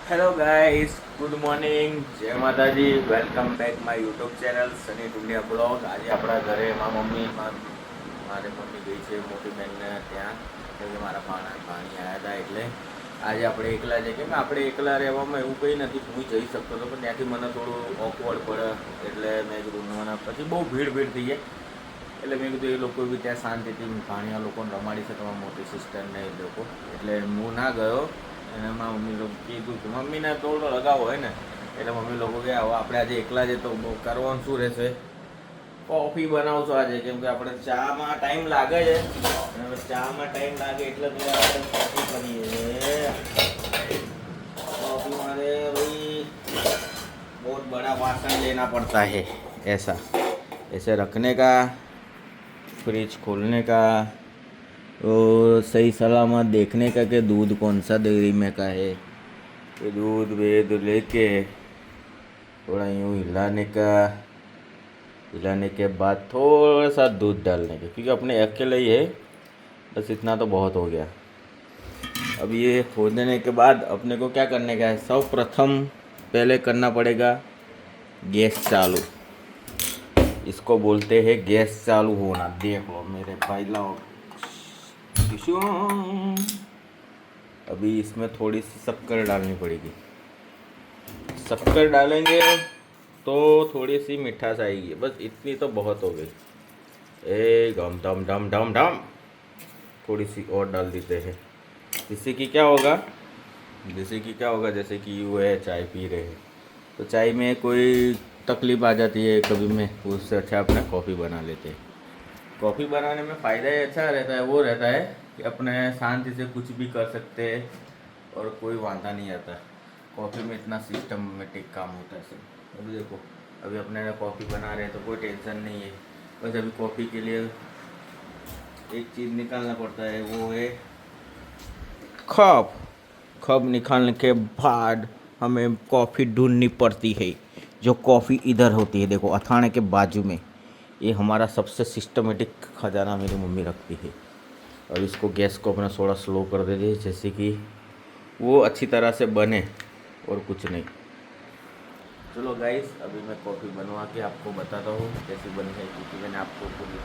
Hello guys, good morning, જય માતાજી, welcome back my YouTube channel Sunny Tundiya blog. આજે આપણા ઘરે મારી મમ્મી ગઈ છે મોટી બેનને ત્યાં, કેમ કે મારા પાણી આવ્યા હતા એટલે આજે આપણે એકલા છે. કેમ આપણે એકલા રહેવામાં એવું કંઈ નથી, હું જઈ શકતો હતો પણ ત્યાંથી મને થોડું ઓકવર્ડ પડે એટલે મેં કીધું મને પછી બહુ ભીડ થઈ જાય એટલે મેં કીધું એ લોકો બી ત્યાં શાંતિથી ભાણિયા લોકોને રમાડી શકે, મોટી સિસ્ટરને એ લોકો, એટલે હું ના ગયો. અને એમાં મમ્મી લોકો કીધું કે મમ્મીને થોડો લગાવ હોય ને એટલે મમ્મી લોકો કે હવે આપણે આજે એકલા જ તો કરવાનું શું રહેશે, કોફી બનાવશું આજે, કેમ કે આપણે ચામાં ટાઈમ લાગે છે અને હવે ચામાં ટાઈમ લાગે એટલે તો આપણે કોફી કરીએ. कॉफी मारे भाई बहुत बड़ा वासन लेना पड़ता है, ऐसा ऐसे रखने का, फ्रिज खोलने का और सही सलामत देखने का कि दूध कौन सा डेयरी में का है, तो दूध वेद लेके थोड़ा यूँ हिलाने के बाद थोड़ा सा दूध डालने के, क्योंकि अपने अकेले ही है, बस इतना तो बहुत हो गया. अब ये खोदने के बाद अपने को क्या करने का है, सब प्रथम पहले करना पड़ेगा गैस चालू. इसको बोलते हैं गैस चालू होना. देख लो मेरे भाई, लाओ. अभी इसमें थोड़ी सी शक्कर डालनी पड़ेगी. शक्कर डालेंगे तो थोड़ी सी मिठास आएगी, बस इतनी तो बहुत हो गई. ए गम डम डम डम डम, थोड़ी सी और डाल देते हैं. जिससे कि क्या होगा, जैसे कि वो है चाय पी रहे हैं तो चाय में कोई तकलीफ़ आ जाती है कभी में, उससे अच्छा अपने कॉफ़ी बना लेते हैं. कॉफ़ी बनाने में फ़ायदा ही अच्छा रहता है, वो रहता है कि अपने शांति से कुछ भी कर सकते हैं और कोई वांधा नहीं आता. कॉफ़ी में इतना सिस्टमेटिक काम होता है सब. अभी देखो, अभी अपने कॉफ़ी बना रहे हैं तो कोई टेंशन नहीं है, बस अभी कॉफ़ी के लिए एक चीज़ निकालना पड़ता है, वो है कप निकालने के बाद हमें कॉफ़ी ढूंढनी पड़ती है. जो कॉफ़ी इधर होती है, देखो अथाने के बाजू में, ये हमारा सबसे सिस्टमेटिक खजाना मेरी मम्मी रखती है. और इसको गैस को अपना थोड़ा स्लो कर देते हैं, जैसे कि वो अच्छी तरह से बने और कुछ नहीं. चलो गाइस, अभी मैं कॉफ़ी बनवा के आपको बताता हूँ कैसी बनी है, क्योंकि मैंने आपको पूरी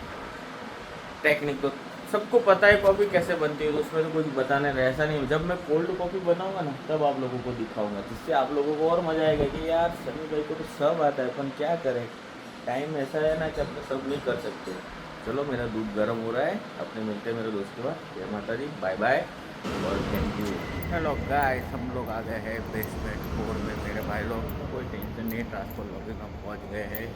टेक्निक तो सबको पता है कॉफ़ी कैसे बनती है, तो उसमें तो कुछ बताने का ऐसा नहीं. जब मैं कोल्ड कॉफ़ी बनाऊंगा ना तब आप लोगों को दिखाऊंगा, जिससे आप लोगों को और मज़ा आएगा कि यार सनी भाई को तो सब आता है, अपन क्या करें, टाइम ऐसा है ना कि अपने सब नहीं कर सकते. चलो मेरा दूध गर्म हो रहा है, अपने मिलते हैं मेरे दोस्त के बाद. जय माता दी, बाय बाय और थैंक यू. हेलो गाइस, हम लोग आ गए हैं बेसमेंट 4 में. मेरे भाई लोग, कोई टेंशन नहीं, ट्रांसफर लॉगिंग हम पहुँच गए हैं.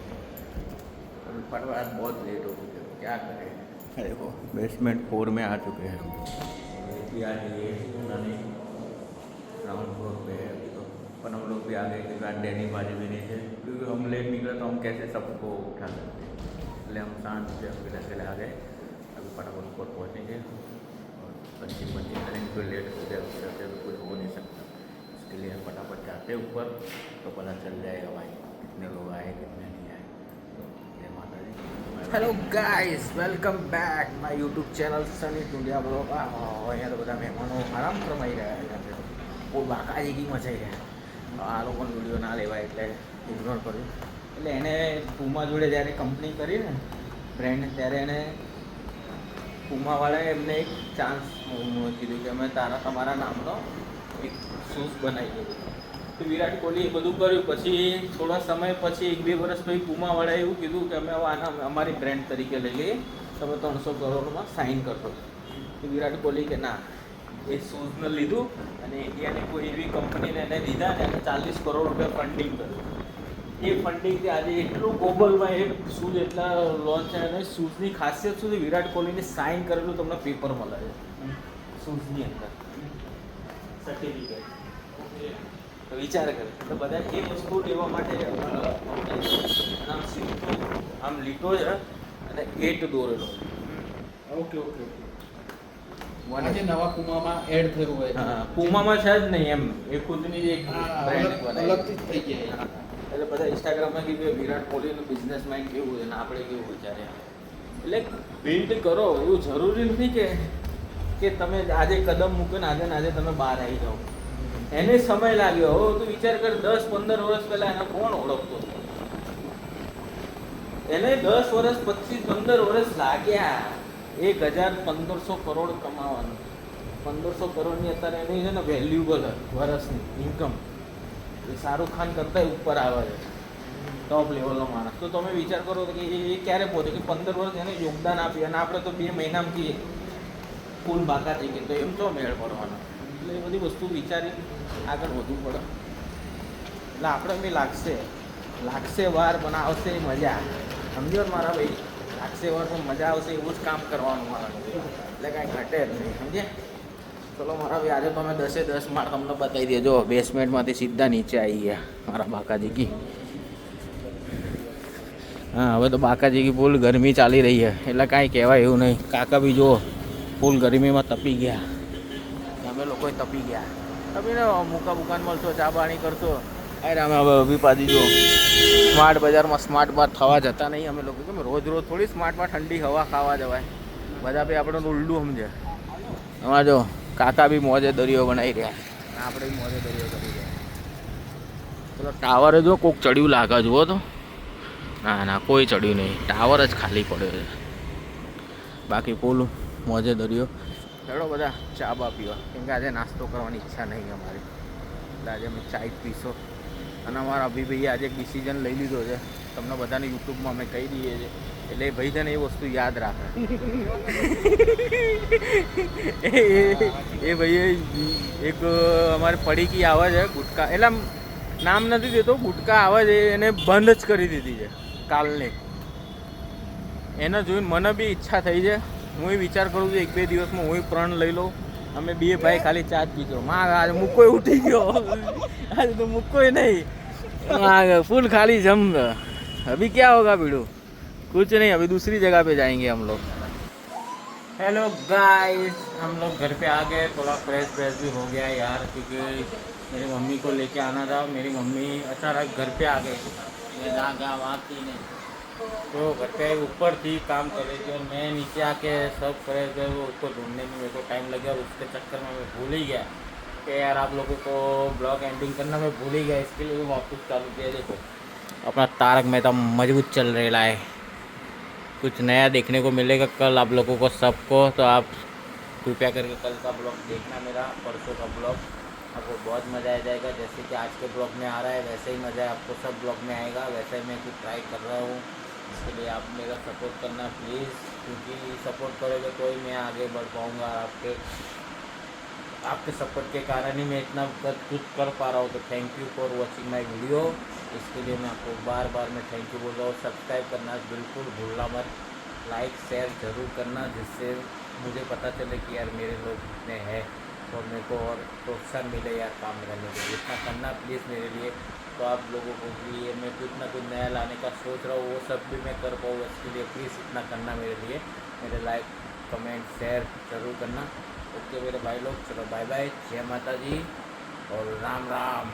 अभी पटवार बहुत लेट हो चुके हैं, क्या करें. देखो बेसमेंट 4 में आ चुके हैं हम. भी आ जाइए, ग्राउंड फ्लोर पे है अभी तो, पर हम लोग भी आ गए क्योंकि आज डेनी बाजी भी नहीं थे, क्योंकि हम लेट निकले तो हम कैसे सबको उठा सकते हैं, इसलिए हम शांत से अकेले आ गए. अभी फटाफट ऊपर पहुँचेंगे और पंचिंग करेंगे, तो लेट हो जाए उससे तो कुछ हो नहीं सकता. इसके लिए हम फटाफट जाते ऊपर तो पता चल जाएगा भाई कितने लोग आए कितने नहीं आए. तो जय माता दी. Hello guys, welcome back my YouTube channel Sunny Tundiya blog. અહીંયા તો બધા મહેમાનો આરામ ફરમાઈ રહ્યા છે, બહુ બાકાજી મચાઈ રહ્યા. આ લોકોનો વિડીયો ના લેવાય એટલે ઇગ્નોર કર્યું. એટલે એણે પૂમા જોડે જ્યારે કંપની કરી ને બ્રેન્ડ, ત્યારે એણે પૂમાવાળાએ એમને એક ચાન્સ કીધું કે અમે તમારા નામનો એક શૂઝ બનાવી દીધું. તો વિરાટ કોહલી એ બધું કર્યું. પછી થોડા સમય પછી 1-2 વર્ષ પછી પૂમાવાળાએ એવું કીધું કે અમે આના અમારી બ્રેન્ડ તરીકે લઈ લઈએ, તમે 300 કરોડમાં સાઇન કરશો. તો વિરાટ કોહલી કે ના, એ શૂઝને લીધું અને ઇન્ડિયાની કોઈ એવી કંપનીને એને દીધા ને એને 40 કરોડ રૂપિયા ફંડિંગ કર્યું. એ ફંડિંગથી આજે એટલું ગ્લોબલમાં એ શૂઝ એટલા લોન્ચ છે. અને શૂઝની ખાસિયત શું છે, વિરાટ કોહલીની સાઇન કરેલું તમને પેપર મળે છે શૂઝની અંદર, સર્ટિફિકેટ. તો વિચાર કરે તો બધા એ વસ્તુ લેવા માટે આમ લીટો છે અને 8 દોરેલો. Okay okay okay. આજે નવા પૂમામાં એડ થયું હોય. હા, પૂમામાં છે જ નહીં એમ, એ ખુદની જ એક બ્રાન્ડ બનાવી, અલગથી જ થઈ જાય. એટલે બધા ઇન્સ્ટાગ્રામમાં કીધું વિરાટ કોહલીનું બિઝનેસ માઇન્ડ કેવું છે ને આપણે કેવું વિચારે. એટલે બિલ્ડ કરો, એવું જરૂરી નથી કે તમે આજે કદમ મૂકો ને આજે તમે બહાર આવી જાઓ. એને સમય લાગ્યો. હવે તું વિચાર કર, 10-15 વર્ષ પહેલા એને કોણ ઓળખતો હતો? એને 10 વર્ષ 25-15 વર્ષ લાગ્યા 1,1500 કરોડ કમાવાનું. 1500 કરોડની અત્યારે એની છે ને વેલ્યુબલ વર્ષની ઇન્કમ એ શાહરૂખ ખાન કરતાં ઉપર આવે છે, ટોપ લેવલનો માણસ. તો તમે વિચાર કરો કે એ ક્યારે પહોંચે કે 15 વર્ષ એને યોગદાન આપ્યું અને આપણે તો 2 મહિનામાંથી ફૂલ બાકા થઈ ગઈ, તો એમ તો મેળ પડવાનો. એટલે એ બધી વસ્તુ વિચારી આગળ વધવું પડે. એટલે આપણે બી લાગશે વાર પણ આવશે મજા. સમજો ને મારા ભાઈ, લાગશે વાર પણ મજા આવશે એવું જ કામ કરવાનું મારા. એટલે કાંઈ ઘટે જ નહીં, સમજે? ચલો મારા ભાઈ, આજે તો અમે 10 માળ તમને બતાવી દેજો. બેસમેન્ટમાંથી સીધા નીચે આવી ગયા મારા બાકાજી કી. હા, હવે તો બાકાજી કી ફૂલ ગરમી ચાલી રહી છે એટલે કાંઈ કહેવાય એવું નહીં. કાકા બી જુઓ ફૂલ ગરમીમાં તપી ગયા, અમે લોકોએ તપી ગયા. તપીને મૂકા બુકાન મળશો, ચા પાણી કરશો. અરે અમે હવે અભિપાદી જો સ્માર્ટ બજારમાં સ્માર્ટ બાર થવા જતા નહીં અમે લોકો. કેમ રોજ થોડી સ્માર્ટમાં ઠંડી હવા ખાવા જવાય? બધા બી આપણને ઉલ્લું સમજે. એમાં જો કાકા બી મોજે દરિયો બનાવી રહ્યા, આપણે બી મોજે દરિયો કરી રહ્યા. પેલો ટાવરે જો કોક ચડ્યું લાગે જુઓ તો. ના કોઈ ચડ્યું નહીં, ટાવર જ ખાલી પડ્યો છે. બાકી ફૂલ મોજે દરિયો. ચલો બધા ચા બા પીવા, કેમ કે આજે નાસ્તો કરવાની ઈચ્છા નહીં અમારી. એટલે આજે અમે ચાય પીશો. અને અમારા અભિભાઈએ આજે એક ડિસિઝન લઈ લીધો છે, તમને બધાને યુટ્યુબમાં અમે કહી દઈએ છીએ. એટલે એ ભાઈ છે ને એ વસ્તુ યાદ રાખે. એ ભાઈએ એક અમારે પડીકી આવે છે ગુટકા, એટલે આમ નામ નથી દેતો, ગુટકા આવે છે એને બંધ જ કરી દીધી છે કાલને. એને જોઈને મને બી ઈચ્છા થઈ છે. હું એ વિચાર કરું છું 1-2 દિવસમાં હું પ્રણ લઈ લઉં. અમે 2 ભાઈ ખાલી ચા જ પીજો. આજે મૂકો ઉઠી ગયો, આજે તો મૂકો नहीं, फुल खाली जम. अभी क्या होगा वीडियो? कुछ नहीं, अभी दूसरी जगह पे जाएंगे हम लोग. हेलो गाइस, हम लोग घर पे आ गए. थोड़ा फ्रेश भी हो गया यार, क्योंकि मेरी मम्मी को लेके आना था. मेरी मम्मी अचानक घर पे आ गई. मैं जहाँ गया वहाँ थी नहीं, तो घर पे ऊपर थी, काम कर रही थी. और मैं नीचे आके सब फ्रेश वो उसको ढूंढने में मेरे को टाइम लग गया. उसके चक्कर में मैं भूल ही गया कि यार आप लोगों को ब्लॉग एंडिंग करना मैं भूल ही गया. इसके लिए वापस चालू किया. देखो अपना तारक मेहता मजबूत चल रहा है. कुछ नया देखने को मिलेगा कल आप लोगों को सबको. तो आप कृपया करके कल का ब्लॉग देखना, मेरा परसों का ब्लॉग. आपको बहुत मज़ा आ जाएगा. जैसे कि आज के ब्लॉग में आ रहा है वैसे ही मज़ा आपको सब ब्लॉग में आएगा. वैसे ही मैं कुछ ट्राई कर रहा हूँ. इसके लिए आप मेरा सपोर्ट करना प्लीज़, क्योंकि सपोर्ट करोगे तो ही मैं आगे बढ़ पाऊँगा. आपके सपोर्ट के कारण ही मैं इतना कुछ कर पा रहा हूँ. तो thank you for watching my video. इसके लिए मैं आपको बार बार मैं थैंक यू बोल रहा हूँ. सब्सक्राइब करना बिल्कुल भूलना मत. लाइक शेयर ज़रूर करना, जिससे मुझे पता चले कि यार मेरे लोग इतने हैं और मेरे को और प्रोत्साहन मिले यार काम करने के लिए. इतना करना प्लीज़ मेरे लिए. तो आप लोगों को लिए मैं कुछ ना कुछ नया लाने का सोच रहा हूँ, वो सब भी मैं कर पाऊँ. इसके लिए प्लीज़ इतना करना मेरे लिए. मेरे लाइक कमेंट शेयर ज़रूर करना. ओके मेरे भाई लोग, चलो बाय बाय. जय माता जी और राम राम.